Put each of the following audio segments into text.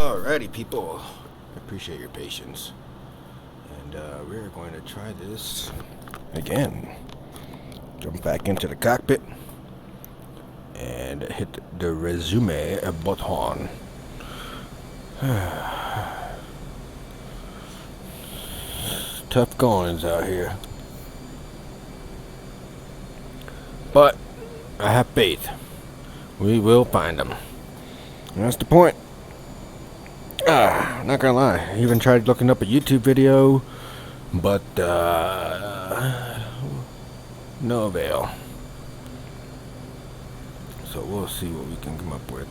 Alrighty, people. I appreciate your patience. And we're going to try this again. Jump back into the cockpit and hit the resume button. Tough goings out here. But I have faith. We will find them. And that's the point. Not gonna lie, I even tried looking up a YouTube video, but no avail. So we'll see what we can come up with.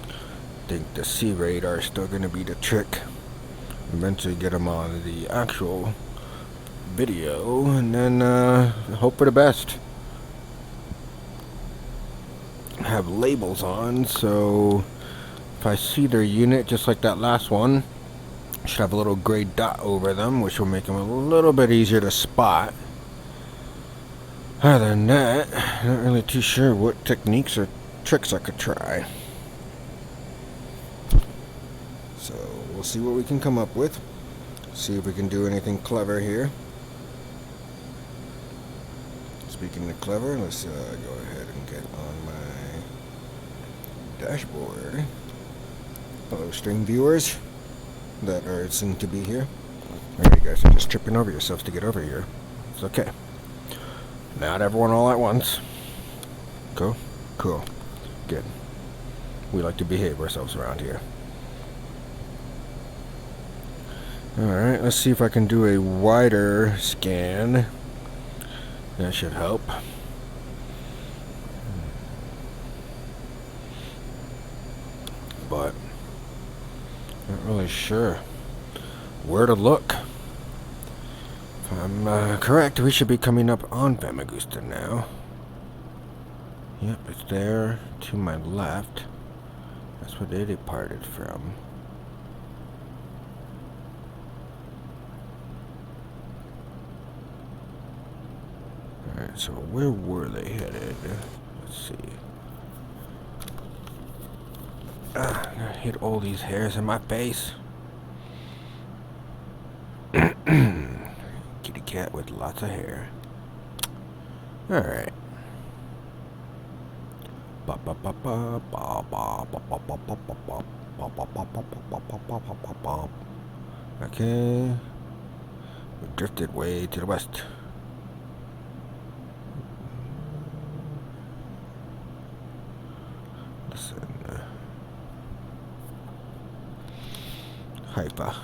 I think the sea radar is still gonna be the trick. Eventually get them on the actual video, and then hope for the best. Have labels on, so if I see their unit, just like that last one, should have a little gray dot over them, which will make them a little bit easier to spot. Other than that, not really too sure what techniques or tricks I could try. So we'll see what we can come up with. See if we can do anything clever here. Speaking of clever, let's go ahead and get on my dashboard. Hello, stream viewers that are soon to be here. Alright, you guys are just tripping over yourselves to get over here. It's okay. Not everyone all at once. Cool? Cool. Good. We like to behave ourselves around here. Alright, let's see if I can do a wider scan. That should help. But not really sure where to look. If I'm correct, we should be coming up on Famagusta now. Yep, it's there to my left. That's where they departed from. Alright, so where were they headed? Let's see. I hit all these hairs in my face. Kitty cat with lots of hair. Alright. Okay. We drifted way to the west. Listen. Haifa,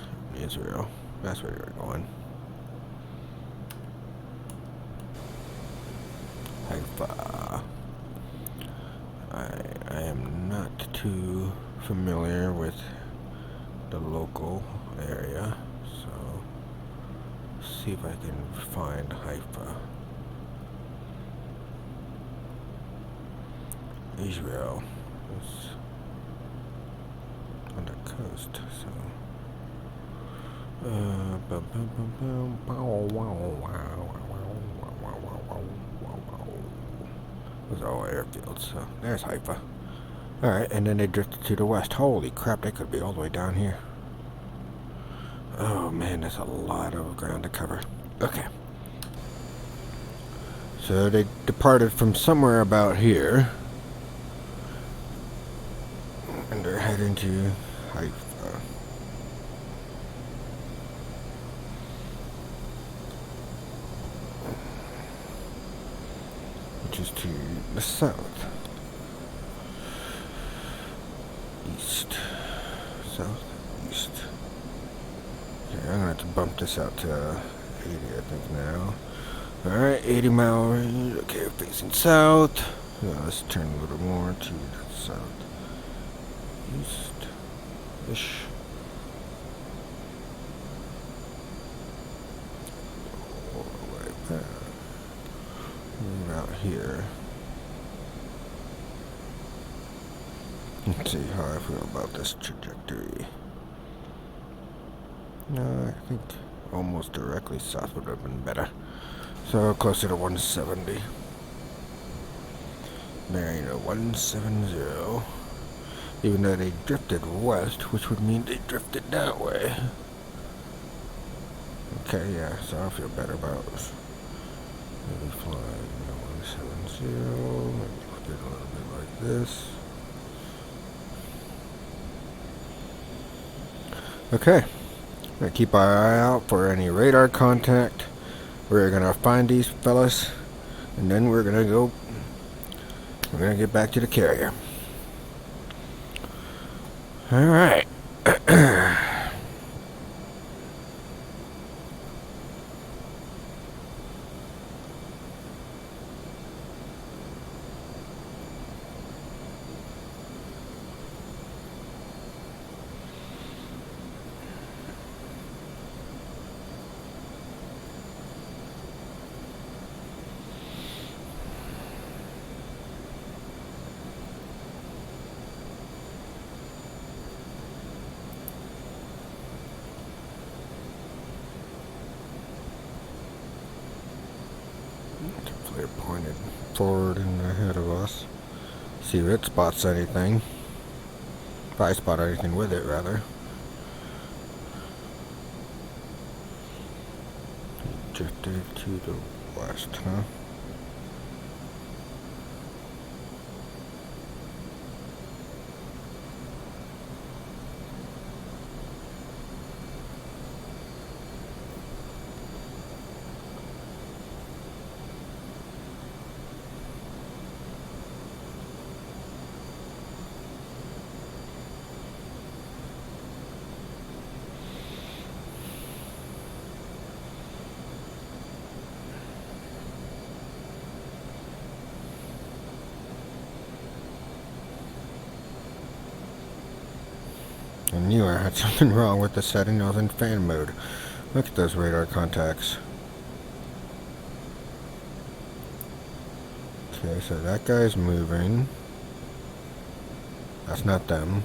Israel. That's where you're going. Haifa. I am not too familiar with the local area, so see if I can find Haifa. Israel is on the coast, so those are all airfields, so there's Haifa. Alright, and then they drifted to the west. Holy crap, they could be all the way down here. Oh man, that's a lot of ground to cover. Okay. So they departed from somewhere about here. And they're heading to Haifa. Which is to the south. East. South. East. Okay, I'm gonna have to bump this out to 80, I think, now. Alright, 80 mile range. Okay, facing south. Let's turn a little more to the south. East-ish. Right there. Move out here. Let's see how I feel about this trajectory. No, I think almost directly south would have been better. So closer to 170. Bearing a 170. Even though they drifted west, which would mean they drifted that way. Okay, yeah, so I feel better about this. Maybe fly 170, maybe look at it a little bit like this. Okay, gonna keep our eye out for any radar contact. We're gonna find these fellas, and then we're gonna get back to the carrier. Alright. They're pointed forward and ahead of us. See if it spots anything. If I spot anything with it, rather. Drifted to the west, huh? I knew I had something wrong with the setting. I was in fan mode. Look at those radar contacts. Okay, so that guy's moving. That's not them.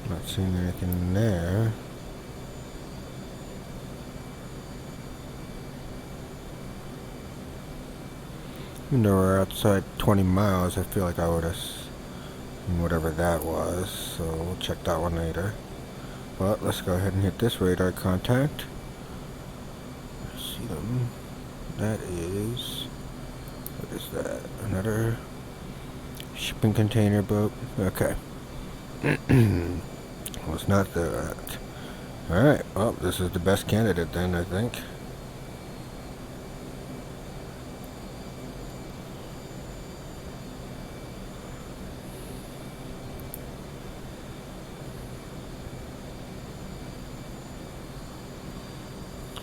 Not seeing anything there. Even though we're outside 20 miles, I feel like I would have seen whatever that was, so we'll check that one later. But let's go ahead and hit this radar contact. See them. That is... what is that? Another shipping container boat? Okay. Let's not do that. Alright, well, this is the best candidate then, I think.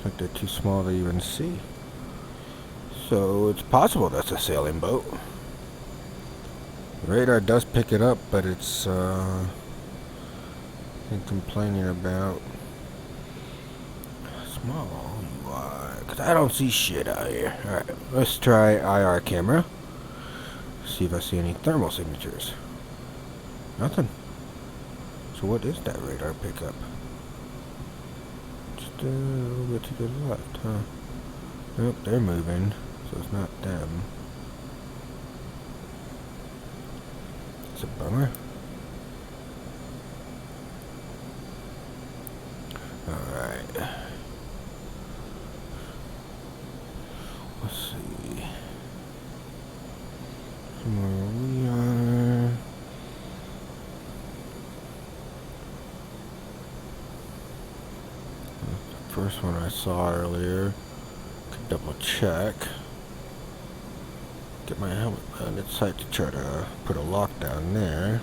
Like they're too small to even see. So it's possible that's a sailing boat. The radar does pick it up, but it's complaining about small UI, because I don't see shit out here. Alright, let's try IR camera. See if I see any thermal signatures. Nothing. So what is that radar pickup? Just a little bit to the left, huh? Nope, they're moving, so it's not them. It's a bummer. Alright. Let's see. Where we are. The first one I saw earlier. Could double check. Get my helmet on its side to try to put a lock down there.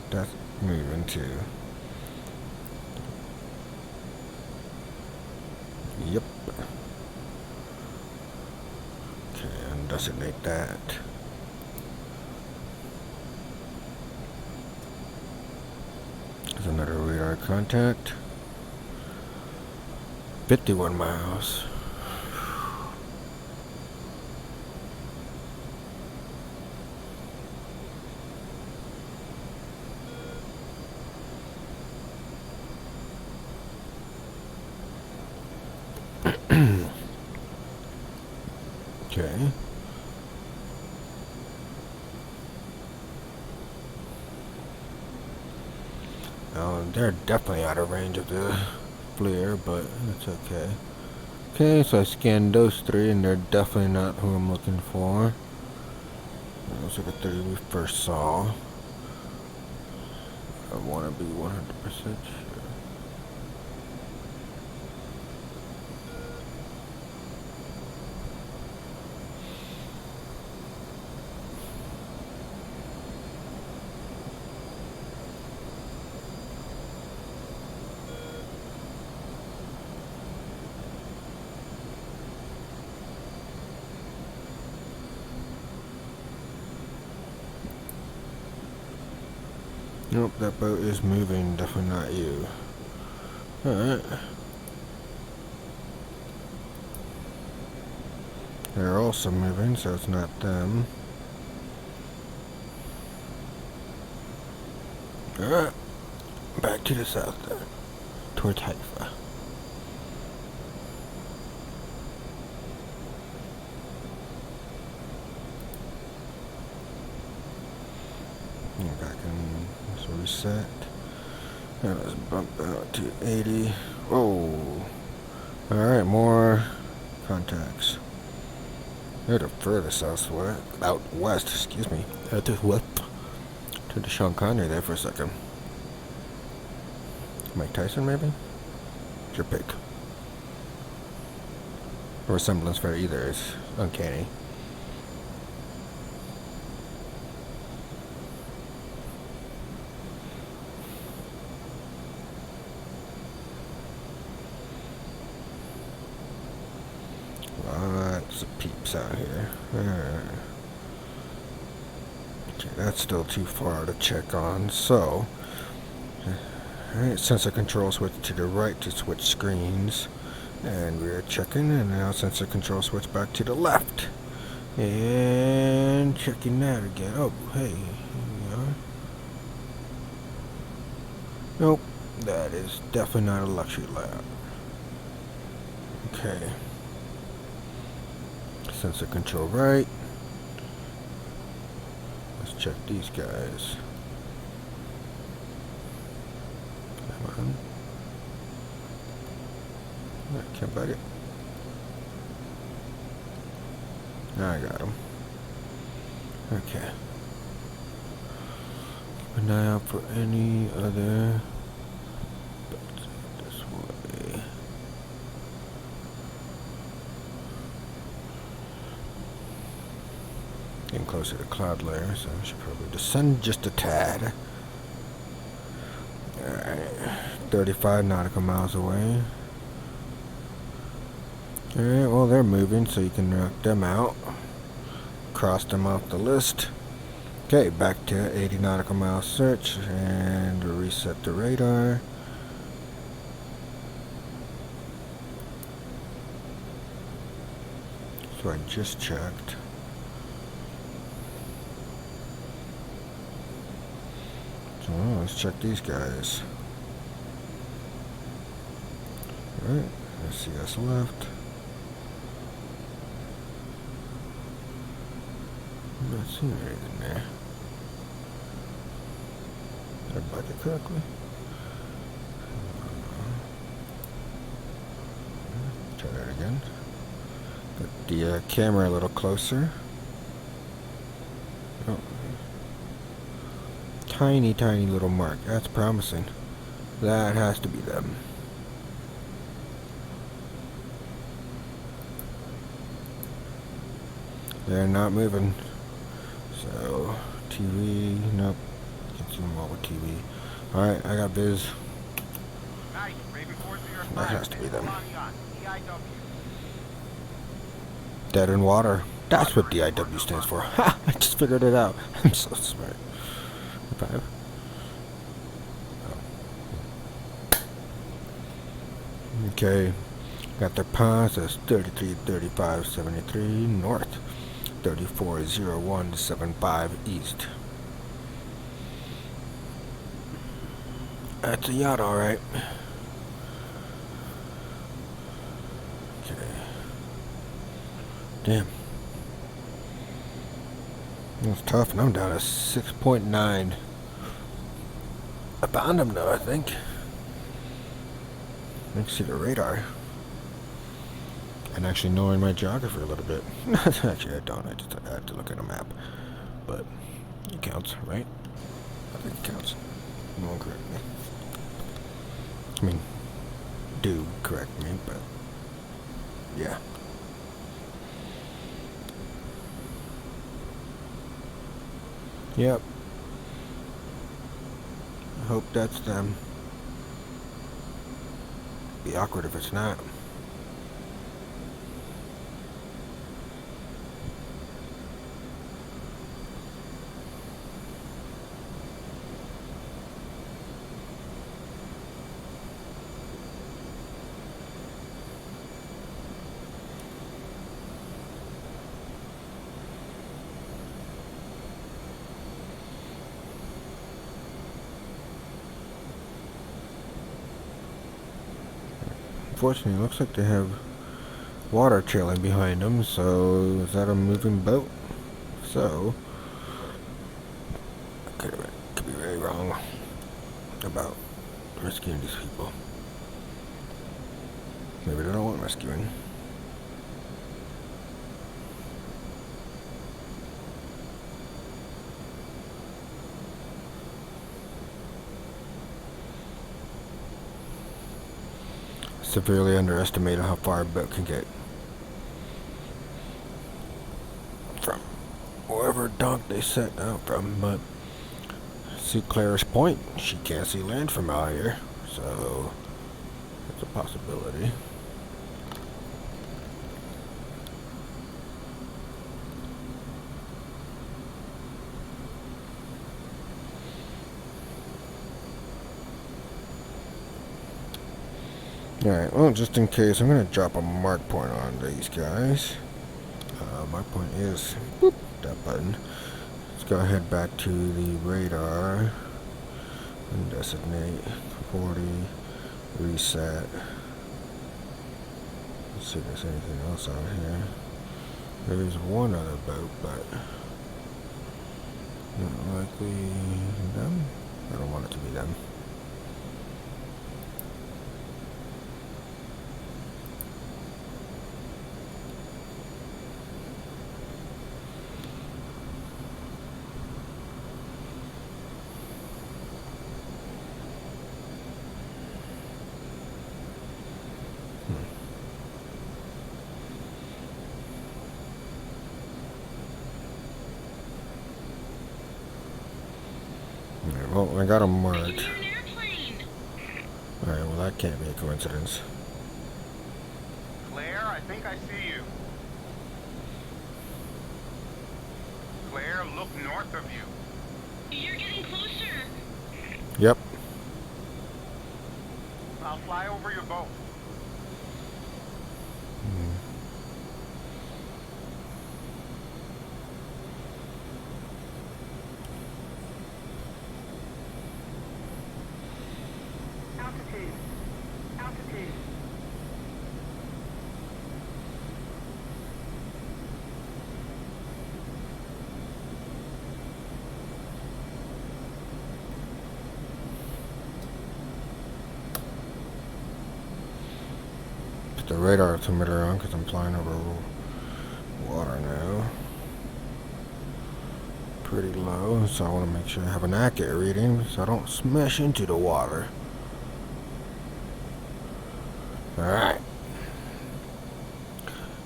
That's moving too. Yep. Okay, undesignate that. There's another radar contact. 51 miles. Okay. They're definitely out of range of the flare, but it's okay. Okay, so I scanned those three, and they're definitely not who I'm looking for. Those are the three we first saw. I want to be 100% sure. Nope, that boat is moving, definitely not you. Alright. They're also moving, so it's not them. Alright. Back to the south there. Towards Haifa. Back in, let's reset. And let's bump out to 80. Whoa. Alright, more contacts. They're the furthest southwest, out west, excuse me. Out to west. To the Sean Connery there for a second. Mike Tyson, maybe? It's your pick. The resemblance for either is uncanny. Lots of peeps out here. Okay, that's still too far to check on, so... Alright, sensor control switch to the right to switch screens. And we're checking, and now sensor control switch back to the left. And checking that again. Oh, hey, here we are. Nope, that is definitely not a luxury lab. Okay. Sensor control right. Let's check these guys. Come on. I can't bite it. Now I got him. Okay. Keep an eye out for any other. This way. Getting closer to cloud layer, so I should probably descend just a tad. Alright. 35 nautical miles away. Alright, well they're moving, so you can knock them out. Cross them off the list. Okay, back to 80 nautical mile search and reset the radar. So I just checked. So let's check these guys. Alright, DCS left. I'm not seeing anything there. Did I bite it correctly? Try that again. Got the camera a little closer. Oh. Tiny, tiny little mark. That's promising. That has to be them. They're not moving. So, TV, nope. Can't see them all with TV. Alright, I got Viz. That has to be them. Dead in water. That's what DIW stands for. Ha! I just figured it out. I'm so smart. 5. Oh. Okay. Got their pass. That's 333573 north. 340175 east. That's a yacht, alright. Damn. That's tough, and I'm down to 6.9. I found him though, I think. I can see the radar. And actually knowing my geography a little bit. Actually, I don't. I have to look at a map. But it counts, right? I think it counts. You won't correct me. I mean, do correct me, but yeah. Yep. I hope that's them. Be awkward if it's not. Unfortunately, it looks like they have water trailing behind them, so is that a moving boat? So, I could be very wrong about rescuing these people. Maybe they don't want rescuing. Severely underestimated how far a boat can get from wherever dock they set out from, but see Claire's point, she can't see land from out here, so it's a possibility. Alright, well, just in case, I'm going to drop a mark point on these guys. Mark point is boop, that button. Let's go ahead back to the radar and designate 40, reset. Let's see if there's anything else out here. There is one other boat, but not likely them. I don't want it to be them. Well, I got them marked. Alright, well that can't be a coincidence. Claire, I think I see you. Claire, look north of you. You're getting closer. Yep. I'll fly over your boat. Altitude. Put the radar altimeter on because I'm flying over water now. Pretty low, so I want to make sure I have an accurate reading so I don't smash into the water. Alright.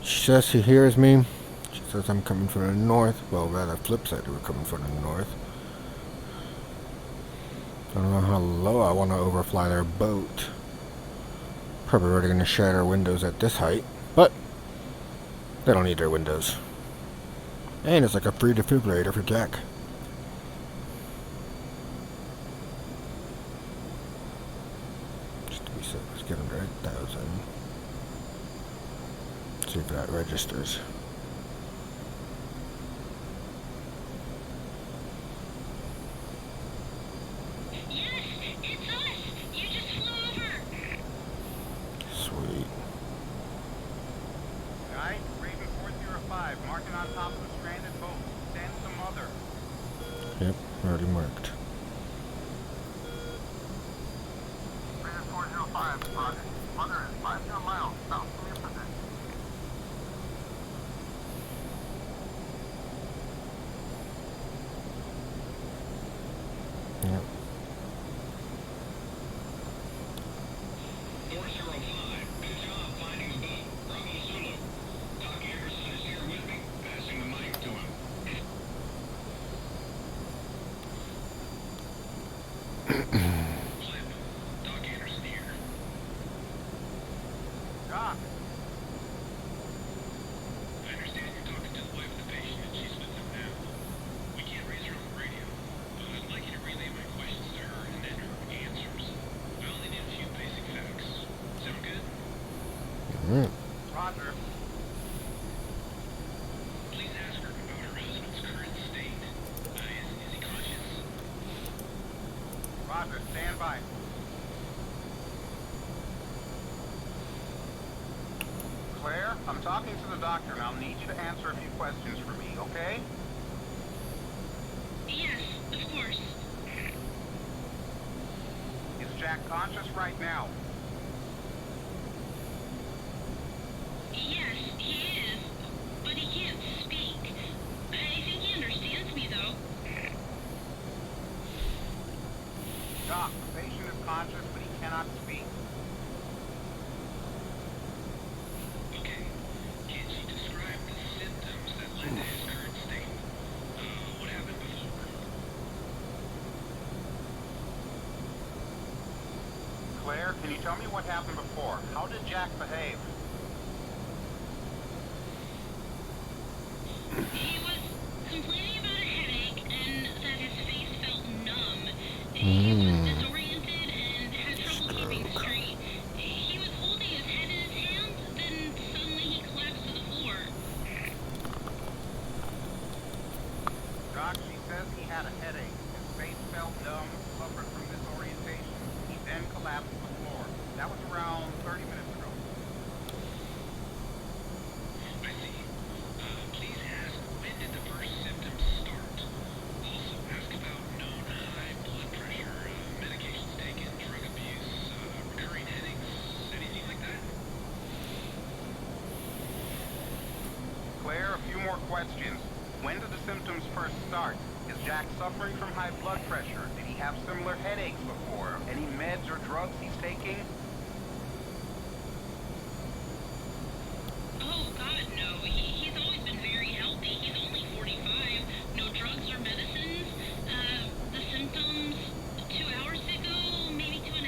She says she hears me. She says I'm coming from the north. Well, rather flip side, we're coming from the north. I don't know how low I want to overfly their boat. Probably already going to shatter windows at this height, but they don't need their windows. And it's like a free defibrillator for Jack. Just to be safe, let's get under 8,000. See if that registers. Yes, it's us. You just flew over. Sweet. Alright, Raven 405. on top of the stranded boat. Send some other. Yep, already marked. 405, Roger. Mother is 50 miles south from your position. Yep. 405, good job finding the boat. Bravo Zulu. Doc Anderson is here with me, passing the mic to him. Flip, Doc Anderson here. Doc, I understand you're talking to the wife of the patient and she's with them now. We can't raise her on the radio, but I'd like you to relay my questions to her and then her answers. I only need a few basic facts. Sound good? Alright. Roger. Please ask her about her husband's current state. Is he conscious? Roger, stand by. Claire, I'm talking to the doctor and I'll need you to answer a few questions for me, okay? Yes, of course. Is Jack conscious right now? Yes, he is, but he can't speak. I think he understands me, though. Doc, the patient is conscious but he cannot speak. Okay. Can she describe the symptoms that led to his current state? What happened before? Claire, can you tell me what happened before? How did Jack behave? He was complaining about a headache and that his face felt numb. He was disoriented and had trouble keeping straight. He was holding his head in his hands, then suddenly he collapsed to the floor. Doc, she says he had a headache. His face felt numb, suffered from disorientation. He then collapsed to the floor. That was around 30 minutes ago. I see. Please ask, when did the first symptoms start? Also, ask about known high blood pressure, medications taken, drug abuse, recurring headaches, anything like that? Claire, a few more questions. When did the symptoms first start? Is Jack suffering from high blood pressure? Did he have similar headaches before? Any meds or drugs he's taking? Oh, God, no. He's always been very healthy. He's only 45. No drugs or medicines. The symptoms 2 hours ago, maybe 2.5.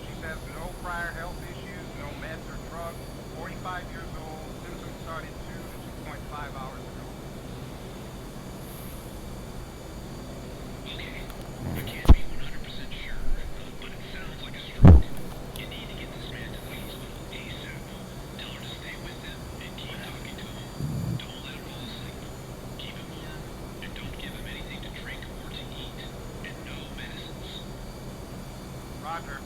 She says no prior health issues, no meds or drugs. 45 years old. Symptoms started 2 to 2.5 hours ago. Okay. I can't be 100% sure, but it sounds like a stroke. You need to get this man to the hospital ASAP. Tell her to stay with him and keep talking to him. Don't let him fall asleep. Keep him warm and don't give him anything to drink or to eat. And no medicines. Roger.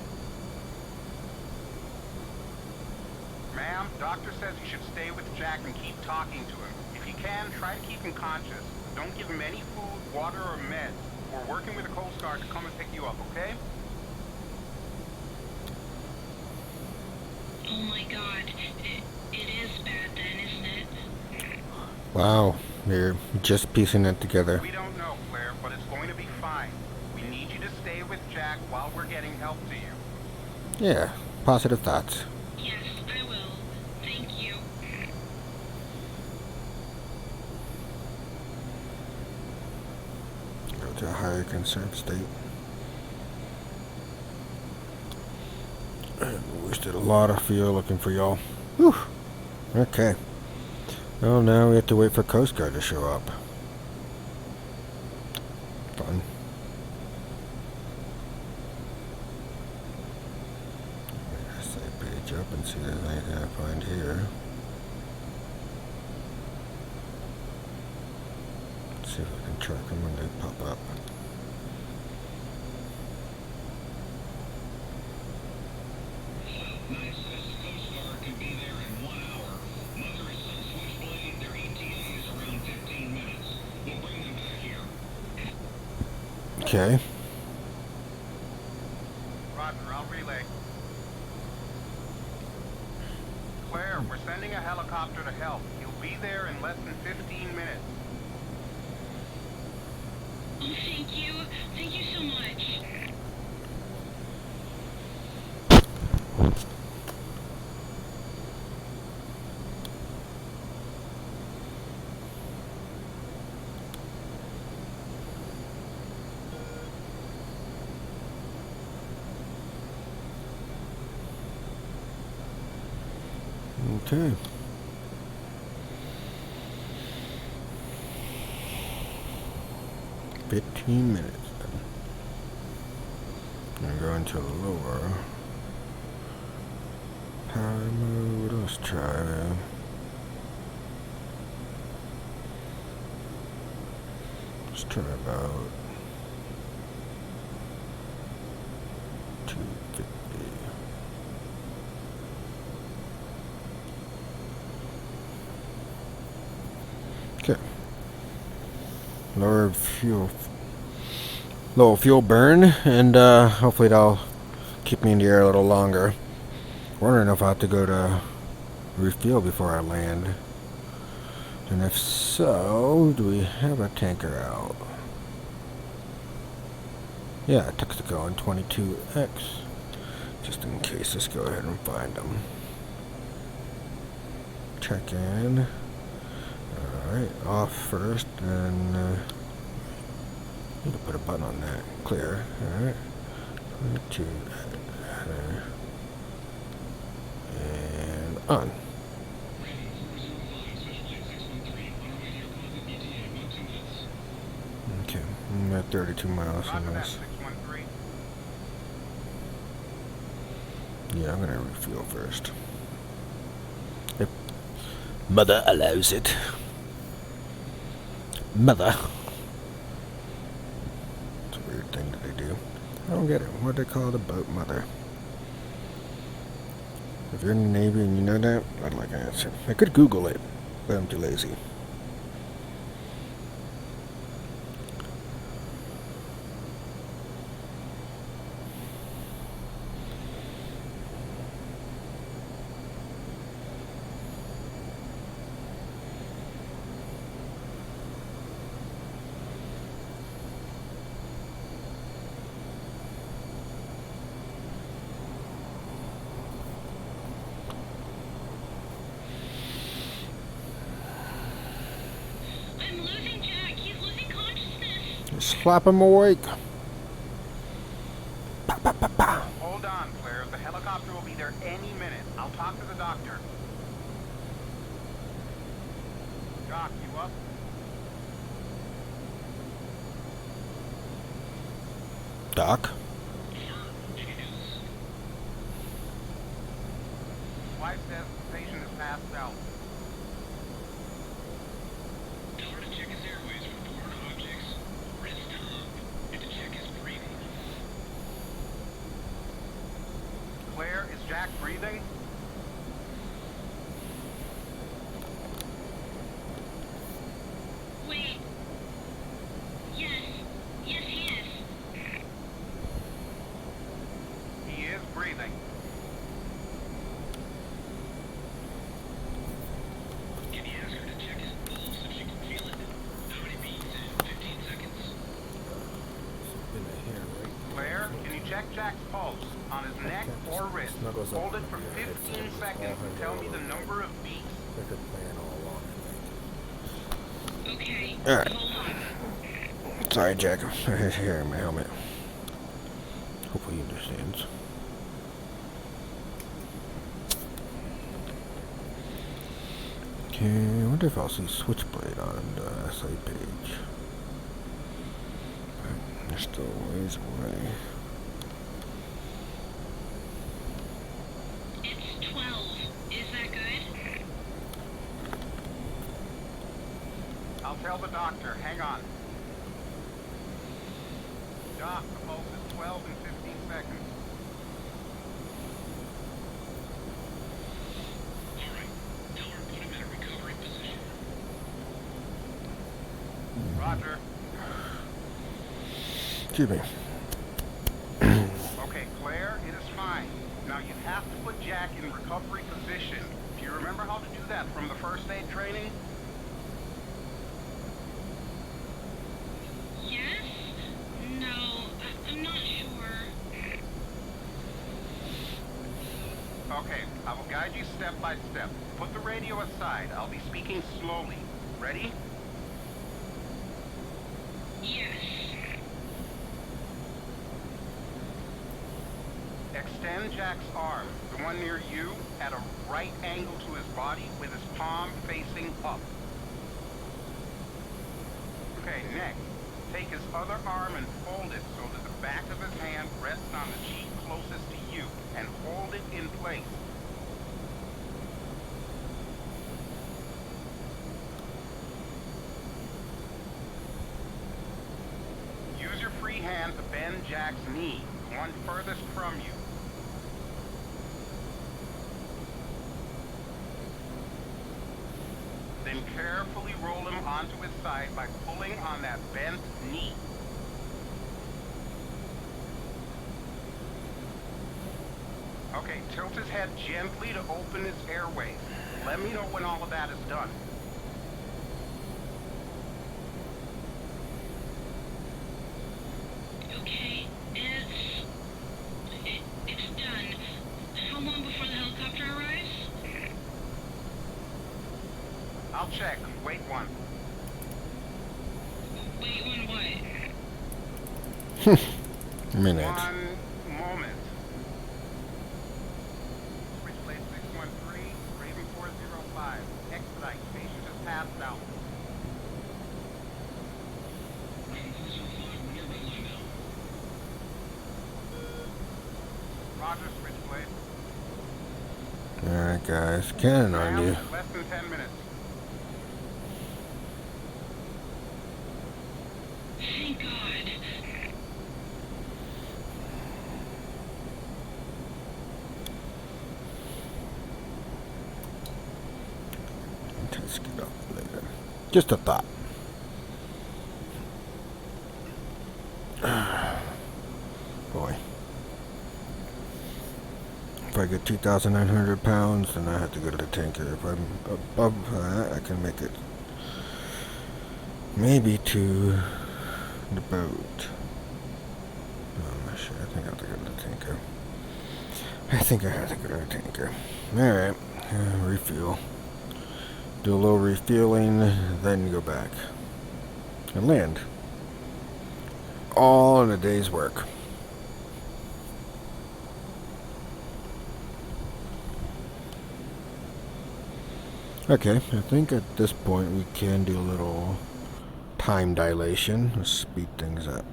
Ma'am, doctor says you should stay with Jack and keep talking to him. If you can, try to keep him conscious. Don't give him any food, water, or meds. We're working with the Coast Guard to come and pick you up, okay? Oh, my God. It is bad then, isn't it? Wow, you're just piecing it together. We don't know, Claire, but it's going to be fine. We need you to stay with Jack while we're getting help to you. Yeah, positive thoughts. Yes, I will. Thank you. Go to a higher conserved state. Wasted a lot of fuel looking for y'all. Whew. Okay. Well, now we have to wait for Coast Guard to show up. Fun. Say page up and see if there's anything I find here. Let's see if I can track them when they pop up. Nice. Coast Guard can be there in 1 hour. Okay. Roger, I'll relay. Claire, we're sending a helicopter to help. He'll be there in less than 15 minutes. Oh, thank you. Thank you so much. Okay. $15 then. I'm going to lower power mode. Let's try. Let's try about 250. Okay. Lower fuel burn, and hopefully that'll keep me in the air a little longer. Wondering if I have to go to refuel before I land, and if so, do we have a tanker out? Yeah, Texaco and 22X. Just in case, let's go ahead and find them. Check in. Alright, off first, and need to put a button on that. Clear. Alright. 22. And on. Okay, I'm at 32 miles from Roger that, this. 613. Yeah, I'm gonna refuel first. If Mother allows it. Mother. It's a weird thing that they do. I don't get it. What do they call the boat mother? If you're in the Navy and you know that, I'd like an answer. I could Google it, but I'm too lazy. I'm losing Jack. He's losing consciousness. Just slap him awake. Pa, pa, pa, pa. Hold on, Claire. The helicopter will be there any minute. I'll talk to the doctor. Doc, you up? Doc? Wife says the patient is passed out. Tell her to check his airways for foreign objects or his tongue, and to check his breathing. Claire, is Jack breathing? Wait. Yes. Yes, he is. He is breathing. Can you ask her to check his pulse if she can feel it? How many beats in 15 seconds? Claire, can you check Jack's pulse on his neck or wrist? Snuggles up Hold it for on your head, 15 so seconds all and tell me the number of beats. Like a plan all along, Okay. All right. Hold on. Sorry, Jack. I had hair in my helmet. Hopefully he understands. Okay, I wonder if I'll see Switchblade on the site page. But they're still a ways away. It's 12. Is that good? I'll tell the doctor. Hang on. Doc, the pulse is 12 in 15 seconds. Alright, tell her to put him in a recovery position. Roger. Excuse me. Okay, Claire, it is fine. Now you have to put Jack in recovery position. Do you remember how to do that from the first aid training? Yes? No, I'm not sure. Okay, I will guide you step by step. Put the radio aside. I'll be speaking slowly. Ready? Yes. Extend Jack's arm, the one near you, at a right angle to his body with his palm facing up. Okay, next, take his other arm and fold it so that the back of his hand rests on the cheek closest to you, and hold it in place. Use your free hand to bend Jack's knee, the one furthest from you. Then carefully roll him onto his side by pulling on that bent knee. Okay, tilt his head gently to open his airways. Let me know when all of that is done. Okay, it's done. How long before the helicopter arrives? I'll check. Wait one. Wait, when what? Minute. One moment. Switchblade 613, Raven 405. Expedite. Patient just passed out. Roger, Switchblade. Alright, guys. Cannon on you. Ma'am, less than 10 minutes. Thank God. Let's get up later. Just a thought. Boy. If I get 2,900 pounds, then I have to go to the tanker. If I'm above that, I can make it maybe to the boat. Oh, shit. I think I have to go to the tanker. I think I have to go to the tanker. Alright. Refuel. Do a little refueling, then go back. And land. All in a day's work. Okay, I think at this point we can do a little time dilation. Let's speed things up.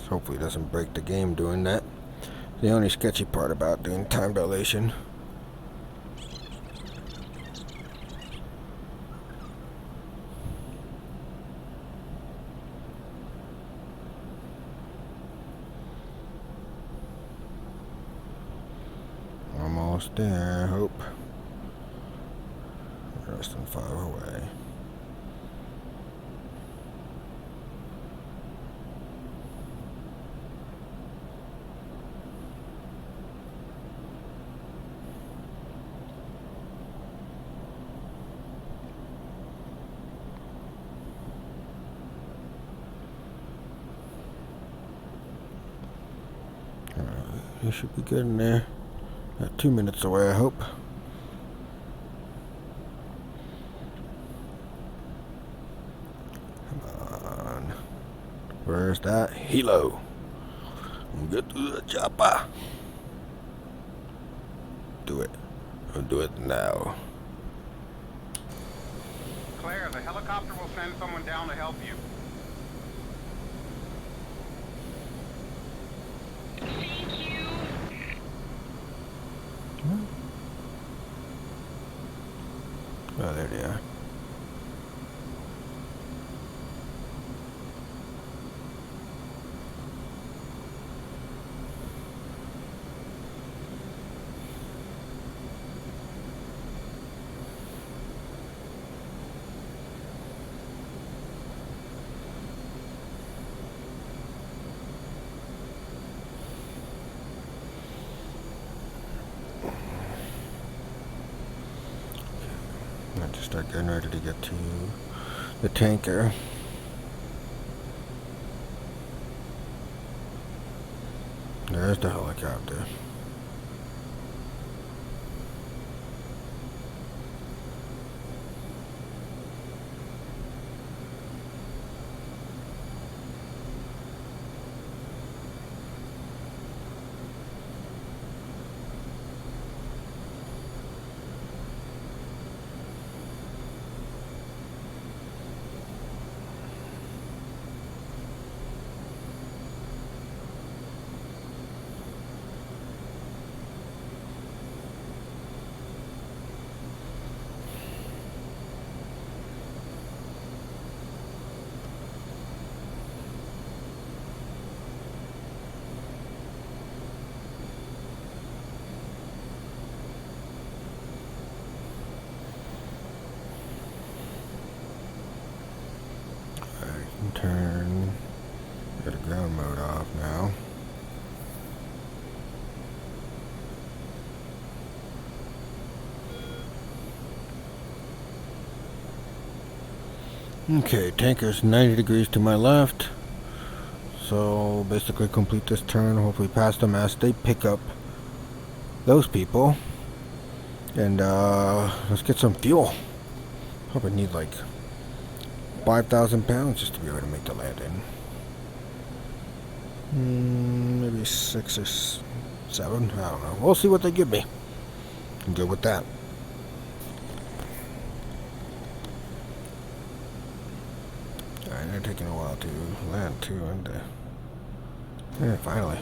Hopefully it doesn't break the game doing that. The only sketchy part about doing time dilation. Almost there, I hope. Less than 5 away. You should be good in there. 2 minutes away, I hope. Come on. Where's that helo? Get to the chopper. Do it. I'll do it now. Claire, the helicopter will send someone down to help you. I just start getting ready to get to the tanker. There's the helicopter. Turn, get a ground mode off now. Okay, tanker's 90 degrees to my left. So basically complete this turn, hopefully pass them as they pick up those people. And let's get some fuel. Hope I need like 5,000 pounds just to be able to make the landing. Maybe 6 or 7. I don't know. We'll see what they give me. I'm good with that. Alright, they're taking a while to land too, aren't they? Yeah, finally.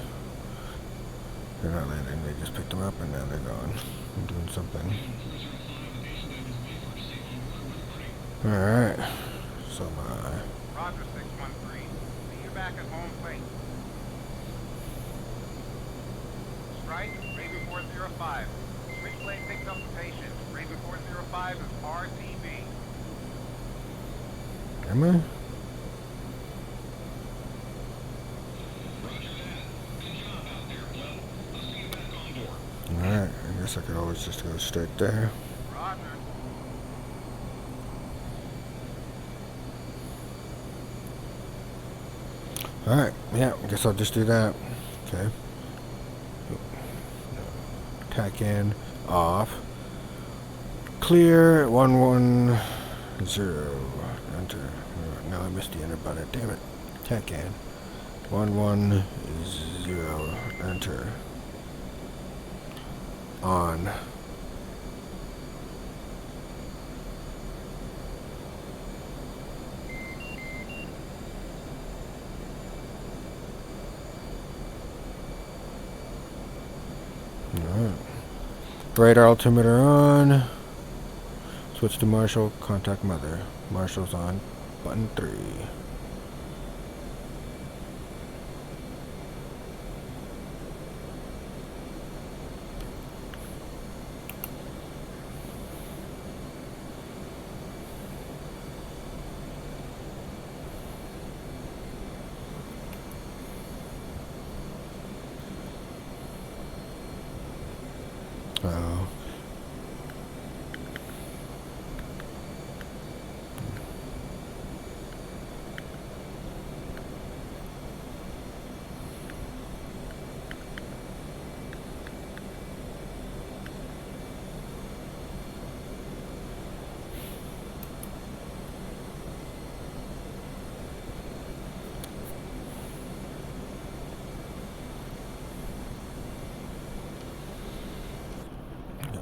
They're not landing. They just picked them up and now they're gone. I'm doing something. Alright. So Roger 613. See you back at home plate. Strike, Raven 405. Switchblade picks up the patient. Raven 405 is RTB. am I? Alright, I guess I could always just go straight there. Roger. Alright, yeah, I guess I'll just do that. Okay. Tack in, off. Clear, 110. Enter. No, I missed the enter button. Damn it. Tack in. 110. Enter. On. Alright. Radar altimeter on. Switch to Marshall. Contact mother. Marshall's on. Button 3. Oh.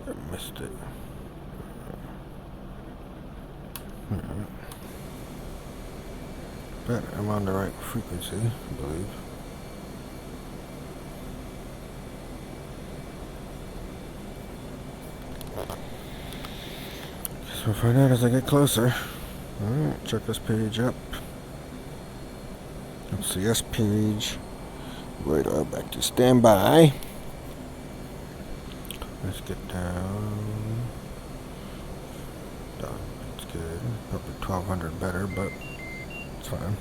I missed it. But I'm on the right frequency, I believe. Guess we'll find out as I get closer. Alright, check this page up. LCS page. Radar back to standby. Let's get down. Done. That's good. Probably 1200 better, but it's fine.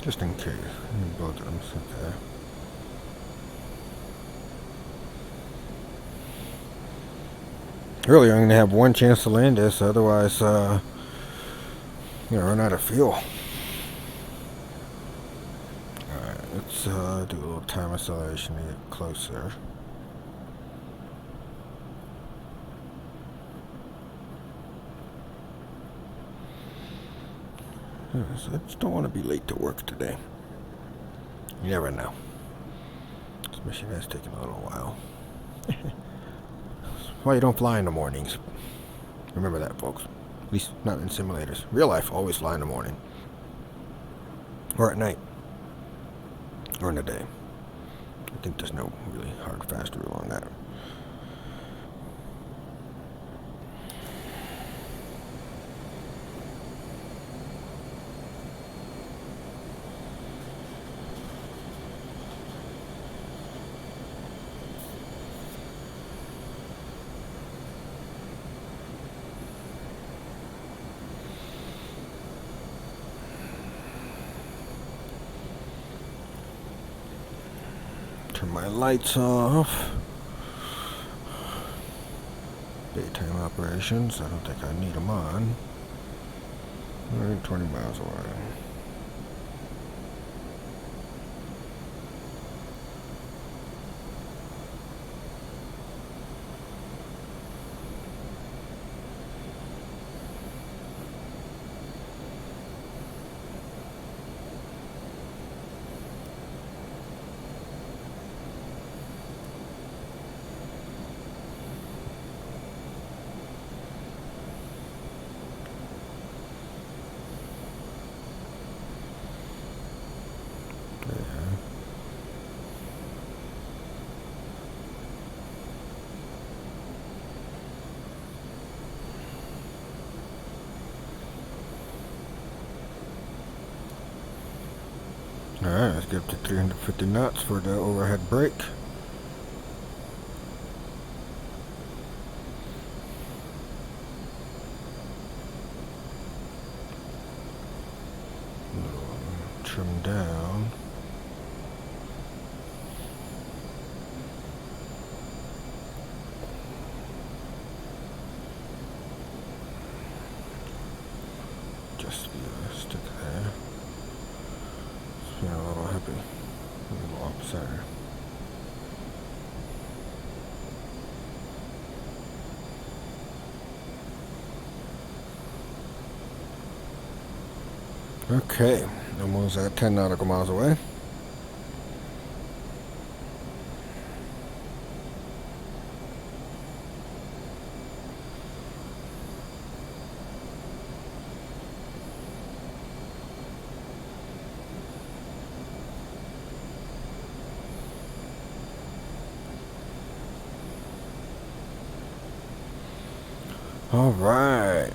Just in case. Both of them sit there. Really, I'm going to have one chance to land this, otherwise, run out of fuel. Alright, let's do a little time acceleration to get closer. So I just don't want to be late to work today. You never know. This mission has taken a little while. That's why you don't fly in the mornings. Remember that, folks. At least not in simulators. Real life, always fly in the morning. Or at night. Or in the day. I think there's no really hard, fast rule on that. Turn my lights off. Daytime operations. I don't think I need them on. 20 miles away. Alright, let's get up to 350 knots for the overhead brake. Trim down. Just stick there. Feeling a little happy. A little opposite. Okay, almost at 10 nautical miles away. All right.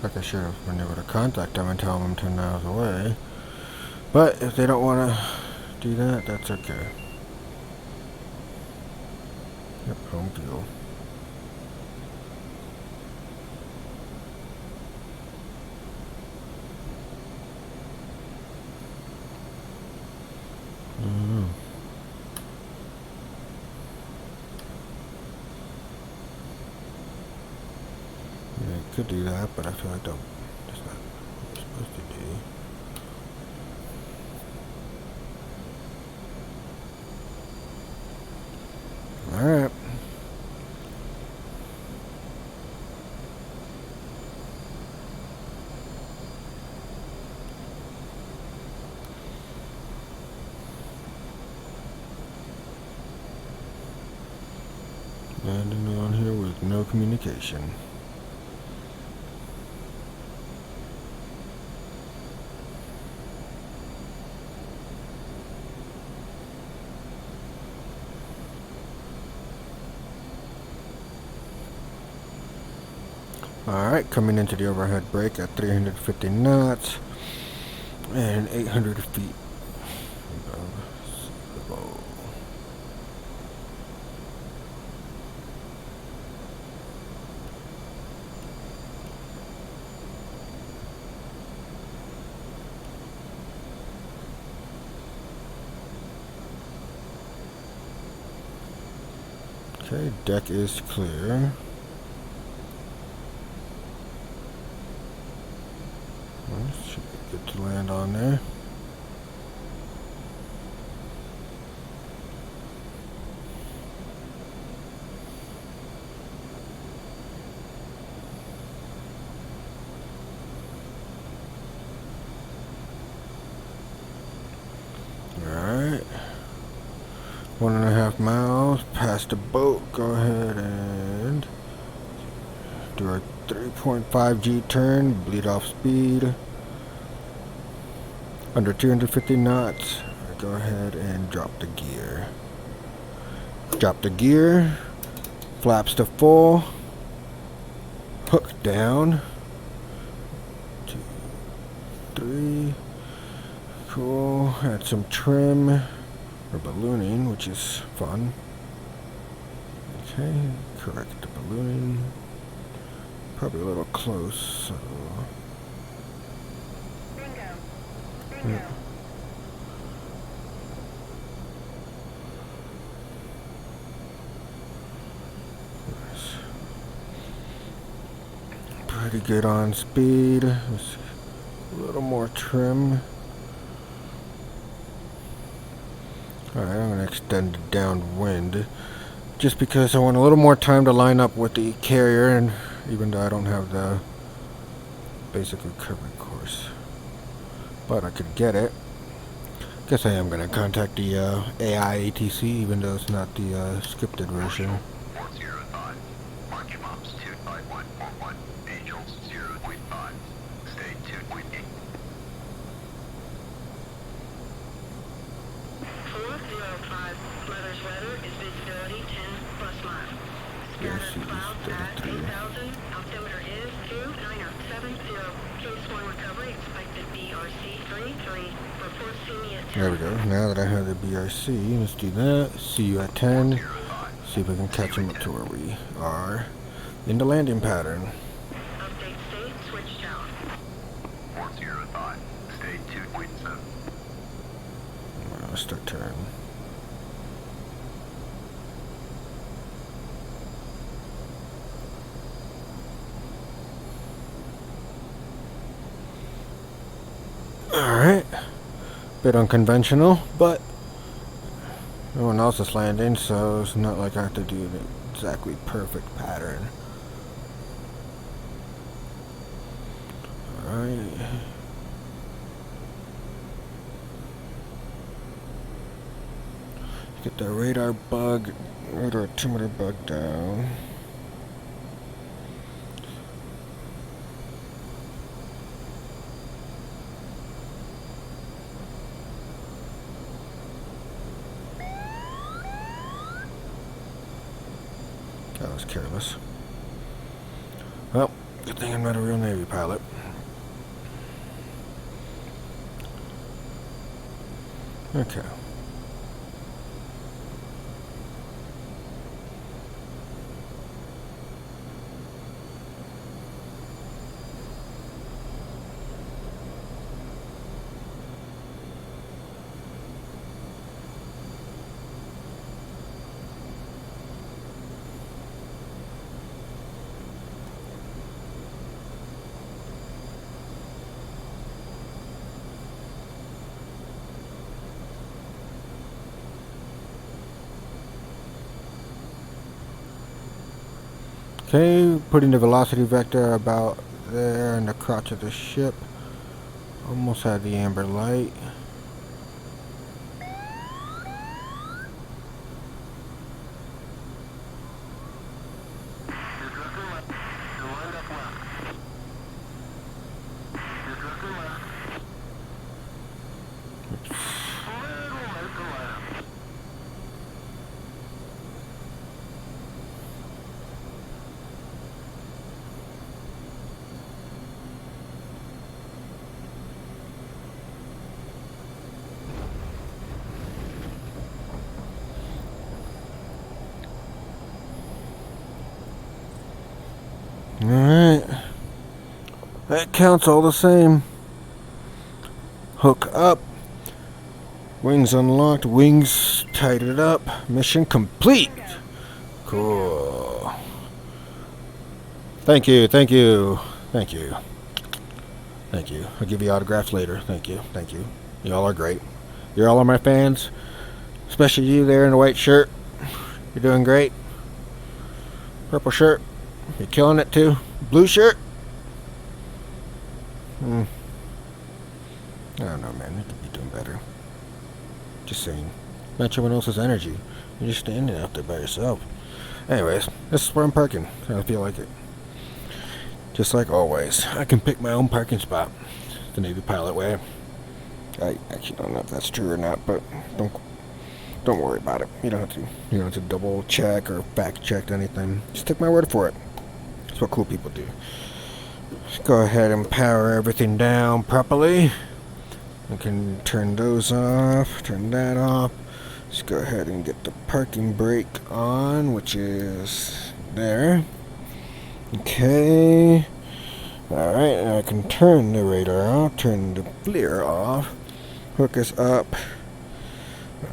Like I should have been able to contact them and tell them 10 miles away. But if they don't want to do that, that's okay. Yep, home fuel. Yeah, I could do that, but I feel like that's not what I'm supposed to do. Alright. Landing on here with no communication. Alright, coming into the overhead brake at 350 knots and 800 feet above sea level. Okay, deck is clear. Should be good to land on there. Alright. 1.5 miles past the boat. Go ahead and do our 3.5 G turn. Bleed off speed. Under 250 knots. Go ahead and drop the gear. Drop the gear. Flaps to full. Hook down. 2, 3. Cool. Add some trim or ballooning, which is fun. Okay, correct the ballooning. Probably a little close, so. Yeah. Nice. Pretty good on speed. Let's see. A little more trim. Alright, I'm going to extend it downwind just because I want a little more time to line up with the carrier, and even though I don't have the basic recovery course. But I could get it. Guess I am going to contact the AI ATC, even though it's not the scripted version. 405. Mark your maps 25141. Angels 0.5. Stay 2.8. 405. Mother's weather is visibility 10 plus miles. Yes, Scattered clouds at 33. 8,000. Altimeter is 2970. Case 1 recovery expected BRC 33. Report see me at 10. There we go. Now that I have the BRC, let's do that. See you at 10. See if we can catch him up to where we are in the landing pattern. Update state, switch tower. 405. Stay 2.7. Let's start turn. Alright. Bit unconventional, but no one else is landing, so it's not like I have to do the exactly perfect pattern. Alright. Get the radar altimeter bug down. That was careless. Well, good thing I'm not a real Navy pilot. Okay. Okay, putting the velocity vector about there in the crotch of the ship. Almost had the amber light. That counts all the same. Hook up. Wings unlocked. Wings tightened up. Mission complete. Cool. Thank you, thank you, thank you. Thank you. I'll give you autographs later. Thank you, thank you. Y'all are great. You're all my fans. Especially you there in the white shirt. You're doing great. Purple shirt. You're killing it too. Blue shirt. I don't know, man. You could be doing better. Just saying. Match everyone else's energy. You're just standing out there by yourself. Anyways, this is where I'm parking. I feel like it. Just like always, I can pick my own parking spot. The Navy pilot way. I actually don't know if that's true or not, but don't worry about it. You don't have to double check or fact check anything. Just take my word for it. That's what cool people do. Just go ahead and power everything down properly. I can turn those off, turn that off. Just go ahead and get the parking brake on, which is there. Okay. Alright, and I can turn the radar off, turn the FLIR off. Hook us up.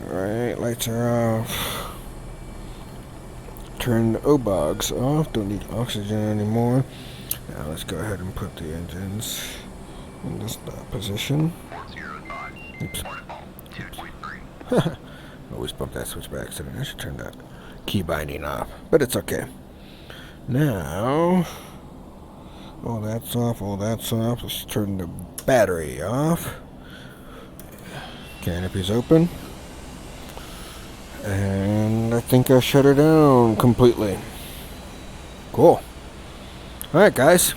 Alright, lights are off. Turn the O-bogs off, don't need oxygen anymore. Now let's go ahead and put the engines in this position. 405. Oops. Protocol 2.3. Always bump that switch by accident. I should turn that key binding off, but it's okay. Now, all that's off, all that's off. Let's turn the battery off. Canopy's open. And I think I shut her down completely. Cool. Alright, guys.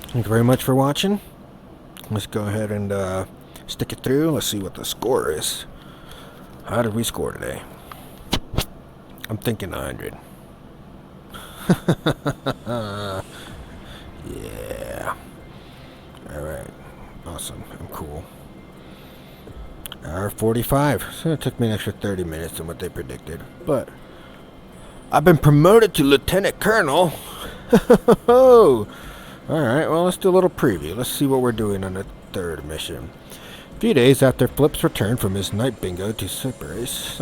Thank you very much for watching. Let's go ahead and stick it through. Let's see what the score is. How did we score today? I'm thinking 100. Yeah. Alright. Awesome. I'm cool. Hour 45. So it took me an extra 30 minutes than what they predicted. But I've been promoted to Lieutenant Colonel. Alright, well, let's do a little preview. Let's see what we're doing on the third mission. A few days after Flip's return from his night bingo to Cyprus,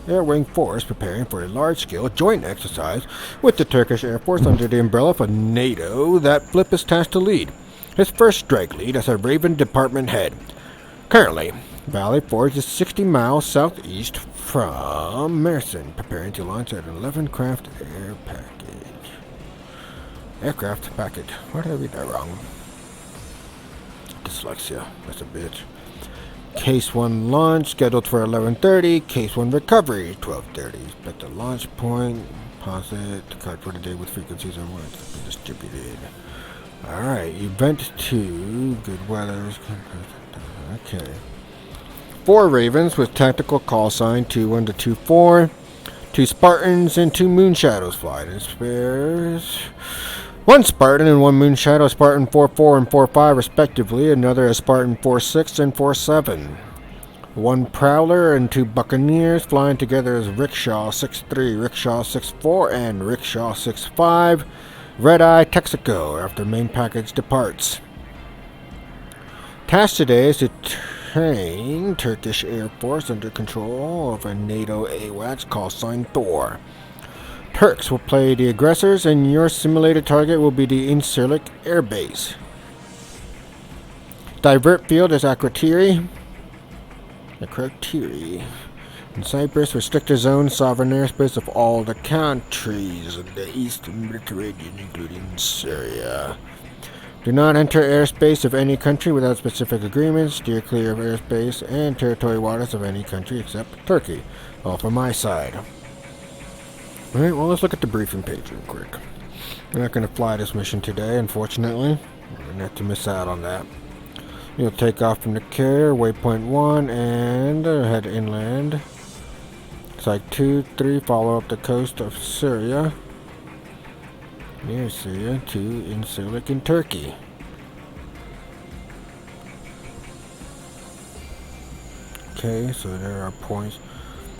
Air Wing Force preparing for a large-scale joint exercise with the Turkish Air Force under the umbrella of NATO that Flip is tasked to lead. His first strike lead as a Raven department head. Currently, Valley Forge is 60 miles southeast from Mersin, preparing to launch an 11-craft aircraft package. Why did I read that wrong? Dyslexia. That's a bitch. Case 1 launch scheduled for 11:30. Case 1 recovery 12:30. Expected launch point. Pause it. Card for the day with frequencies and words to be distributed. Alright. Event 2. Good weather. Okay. 4 Ravens with tactical call sign 21-24. 2 Spartans and 2 Moonshadows fly. In spares. 1 Spartan and 1 Moonshadow, Spartan 4-4 and 4-5 respectively. Another is Spartan 4-6 and 4-7. 1 Prowler and 2 Buccaneers flying together as Rickshaw 6-3, Rickshaw 6-4, and Rickshaw 6-5. Red Eye Texaco after main package departs. Task today is to train Turkish Air Force under control of a NATO AWACS call sign Thor. Turks will play the aggressors, and your simulated target will be the Incirlik Air Base. Divert field is Akrotiri. In Cyprus, restricted zone, sovereign airspace of all the countries of the Eastern Mediterranean, including Syria. Do not enter airspace of any country without specific agreements. Steer clear of airspace and territory waters of any country except Turkey. All from my side. Alright, well, let's look at the briefing page real quick. We're not going to fly this mission today, unfortunately. We're going to have to miss out on that. You'll take off from the carrier, waypoint 1, and head inland. Site 2, 3, follow up the coast of Syria. Near Syria to Incirlik in Turkey. Okay, so there are points.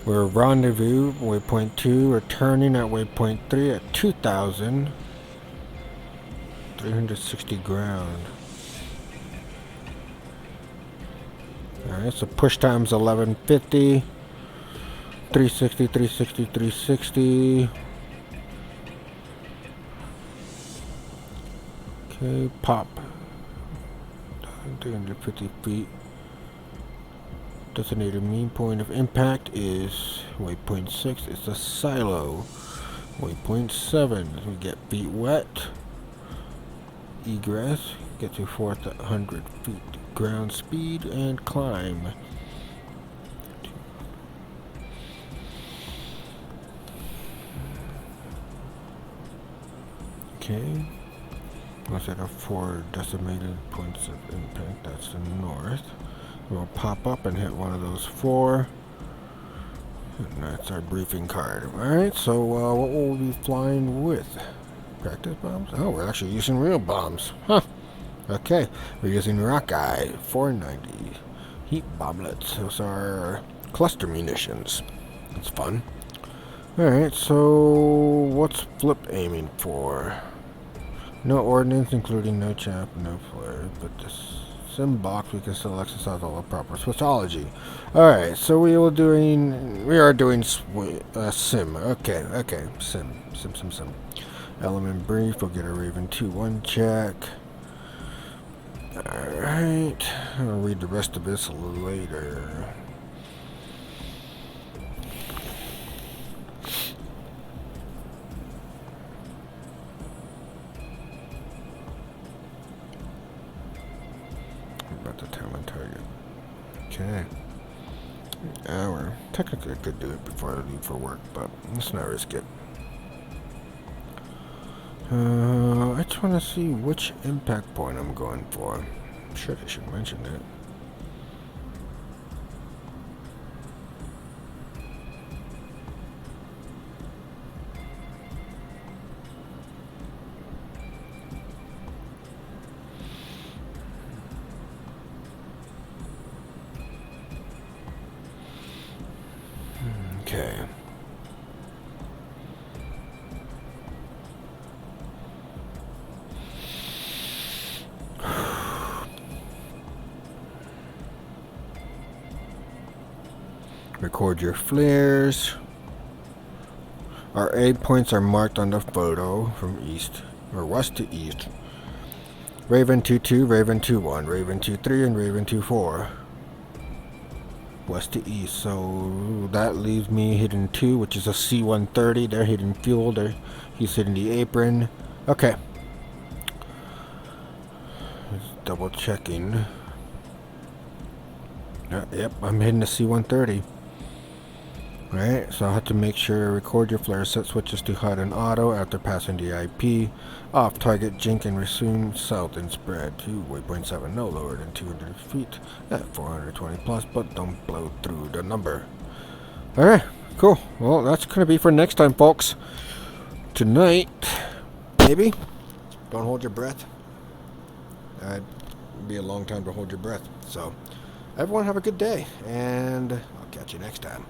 We're rendezvous, waypoint 2, returning at waypoint 3 at 2,000. 3 360 ground. Alright, so push time's 1150. 360, 360, 360. Okay, pop. 350 feet. Designated mean point of impact is waypoint 6. It's a silo. Waypoint 7. We get feet wet. Egress. Get to 400 feet ground speed and climb. Okay. Was it a 4 decimated points of impact? That's the north. We'll pop up and hit one of those 4. And that's our briefing card. Alright, so what will we be flying with? Practice bombs? Oh, we're actually using real bombs. Huh. Okay, we're using Rockeye 490 heat bomblets. Those are cluster munitions. That's fun. Alright, so what's Flip aiming for? No ordnance, including no chap, no flare, but this sim box we can still exercise all the proper switchology. Alright, so we are doing sim. Okay, sim. Element brief, we'll get a Raven 2-1 check. Alright, I'll read the rest of this a little later. About the talent target. Okay. Hour. Technically I could do it before I leave for work, but let's not risk it. I just want to see which impact point I'm going for. I'm sure I should mention it. Okay. Record your flares. Our aid points are marked on the photo from east or west to east. Raven 2-2, Raven 2-1, Raven 2-3, and Raven 2-4. West to east, so that leaves me hitting 2, which is a C-130. They're hitting fuel. He's hitting the apron. Okay. Just double checking. Yep, I'm hitting the C-130. Alright, so I'll have to make sure record your flare, set switches to HUD and auto after passing the IP. Off target, jink and resume south and spread to waypoint 7, no lower than 200 feet at 420 plus, but don't blow through the number. Alright, cool. Well, that's going to be for next time, folks. Tonight, maybe. Don't hold your breath. It'd be a long time to hold your breath. So, everyone have a good day, and I'll catch you next time.